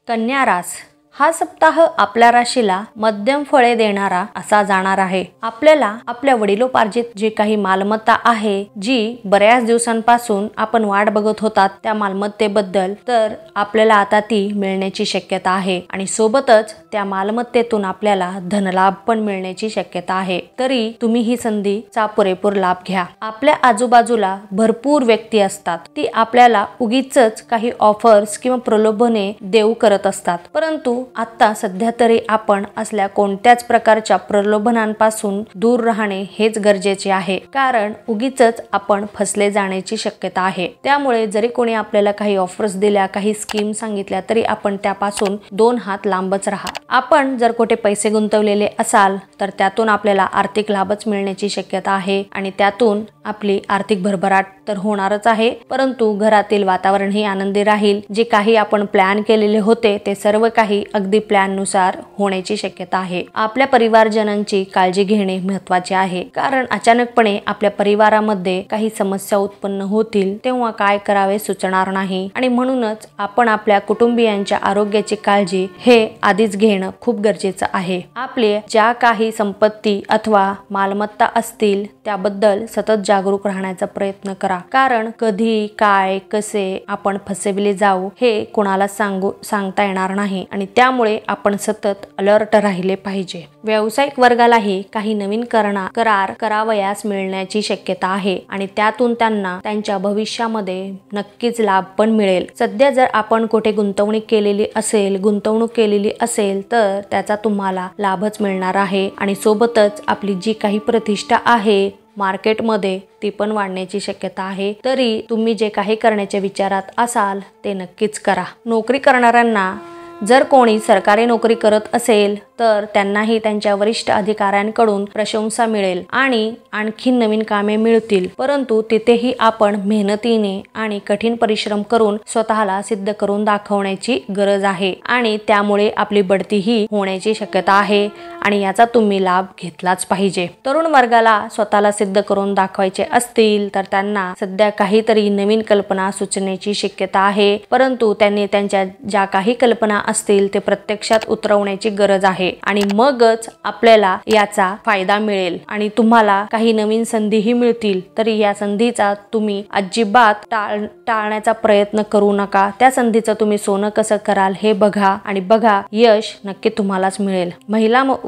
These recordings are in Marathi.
कन्या रास हा सप्ताह आपल्या राशीला मध्यम फळे देणारा असा जाणार आहे। आपल्याला आपल्या वडिलोपार्जित जे काही मालमत्ता आहे, जी बऱ्याच दिवसांपासून आपण वाट बघत होतात त्या मालमत्तेबद्दल, तर आपल्याला आता ती मिळण्याची शक्यता आहे आणि सोबतच त्या मालमत्तेतून आपल्याला धनलाभ पण मिळण्याची शक्यता आहे। तरी तुम्ही ही संधीचा पुरेपूर लाभ घ्या। आपल्या आजूबाजूला भरपूर व्यक्ती असतात, ती आपल्याला उगीचच काही ऑफर्स किंवा प्रलोभने देऊ करत असतात, परंतु आता सध्या तरी आपण असल्या कोणत्याच प्रकारच्या प्रलोभनांपासून दूर राहणे हेच गरजेचे आहे, कारण उगीचच आपण फसले जाण्याची शक्यता आहे। त्यामुळे जरी कोणी आपल्याला काही ऑफर्स दिल्या, काही स्कीम सांगितल्या, तरी आपण त्यापासून 2 हात लांबच राहा। आपण जर कुठे पैसे गुंतवलेले असाल तर त्यातून आपल्याला आर्थिक लाभच मिळण्याची शक्यता आहे आणि त्यातून आपली आर्थिक भरभराट तर होणारच आहे, परंतु घरातील वातावरणही आनंदी राहील। जे काही आपण प्लॅन केलेले होते ते सर्व काही अगदी प्लॅन नुसार होण्याची शक्यता आहे। आपल्या परिवारजनांची काळजी घेणे महत्त्वाचे आहे, कारण अचानकपणे आपल्या परिवारामध्ये काही समस्या उत्पन्न होतील तेव्हा काय करावे सुचणार नाही आणि म्हणूनच आपण आपल्या कुटुंबियांच्या आरोग्याची काळजी हे आधीच घेणं खूप गरजेचं आहे। आपले ज्या काही संपत्ती अथवा मालमत्ता असतील त्याबद्दल सतत जागरूक राहण्याचा प्रयत्न करा, कारण कधी काय कसे आपण फसविले जाऊ हे कोणाला सांगता येणार नाही आणि त्यामुळे आपण सतत अलर्ट राहिले पाहिजे। व्यावसायिक वर्गालाही काही नवीन करार करावयास मिळण्याची शक्यता आहे आणि त्यातून त्यांना त्यांच्या भविष्यामध्ये नक्कीच लाभ पण मिळेल। सध्या जर आपण कुठे गुंतवणूक केलेली असेल तर त्याचा तुम्हाला लाभच मिळणार आहे आणि सोबतच आपली जी काही प्रतिष्ठा आहे मार्केटमध्ये ती पण वाढण्याची शक्यता आहे। तरी तुम्ही जे काही करण्याच्या विचारात असाल ते नक्कीच करा। नोकरी करणाऱ्यांना जर कोणी सरकारी नोकरी करत असेल तर त्यांनाही त्यांच्या वरिष्ठ अधिकाऱ्यांकडून प्रशंसा मिळेल आणि आणखी नवीन कामे मिळतील, परंतु तिथेही आपण मेहनतीने आणि कठीण परिश्रम करून स्वतःला सिद्ध करून दाखवण्याची गरज आहे आणि त्यामुळे आपली बढतीही होण्याची शक्यता आहे आणि याचा तुम्ही लाभ घेतलाच पाहिजे। तरुण वर्गाला स्वतःला सिद्ध करून दाखवायचे असतील तर त्यांना सध्या काहीतरी नवीन कल्पना सुचण्याची शक्यता आहे, परंतु त्यांनी त्यांच्या ज्या काही कल्पना असतील ते प्रत्यक्षात उतरवण्याची गरज आहे आणि मगच आपल्याला याचा फायदा मिळेल आणि तुम्हाला काही नवीन संधीही मिळतील। तरी या संधीचा तुम्ही अजिबात टाळण्याचा प्रयत्न करू नका। त्या संधीचं तुम्ही सोनं कसं कराल हे बघा आणि बघा यश नक्की तुम्हालाच मिळेल।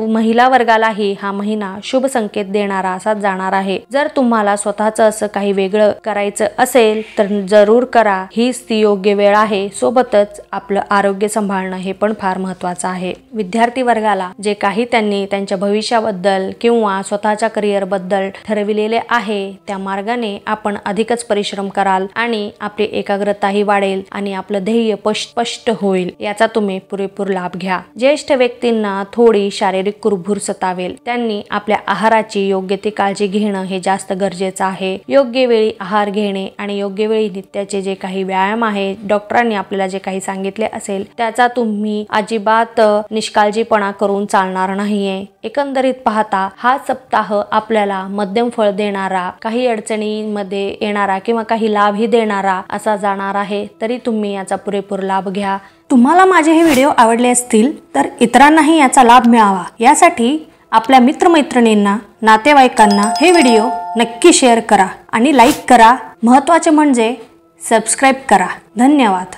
महिला वर्गालाही हा महिना शुभ संकेत देणारा असा जाणार आहे। जर तुम्हाला स्वतःचं असं काही वेगळं करायचं असेल तर जरूर करा, हीच ती योग्य वेळ आहे। सोबतच आपलं आरोग्य सांभाळणं हे पण फार महत्त्वाचं आहे। विद्यार्थी वर्गाला जे काही त्यांनी त्यांच्या भविष्याबद्दल किंवा स्वतःच्या करिअर बद्दल ठरविलेले आहे त्या मार्गाने आपण अधिकच परिश्रम कराल आणि आपली एकाग्रताही वाढेल आणि आपलं ध्येय स्पष्ट होईल। याचा तुम्ही पुरेपूर लाभ घ्या। ज्येष्ठ व्यक्तींना थोडी शारीरिक कुरबुर सतावेल, त्यांनी आपल्या आहाराची योग्य ती काळजी घेणं हे जास्त गरजेचं आहे। योग्य वेळी आहार घेणे आणि योग्य वेळी नित्याचे जे काही व्यायाम आहे, डॉक्टरांनी आपल्याला जे काही सांगितले असेल त्याचा तुम्ही अजिबात निष्काळजीपणा करून चालणार नाहीये। एकंदरीत पाहता हा सप्ताह आपल्याला मध्यम फळ देणारा, काही अडचणींमध्ये येणारा किंवा काही लाभही देणारा असा जाणार आहे, तरी तुम्ही याचा पुरेपूर लाभ घ्या। तुम्हाला माझे हे व्हिडिओ आवडले असतील तर इतरांनाही याचा लाभ मिळावा यासाठी आपल्या मित्रमैत्रिणींना, नातेवाईकांना हे व्हिडिओ नक्की शेअर करा आणि लाईक करा। महत्त्वाचे म्हणजे सबस्क्राईब करा। धन्यवाद।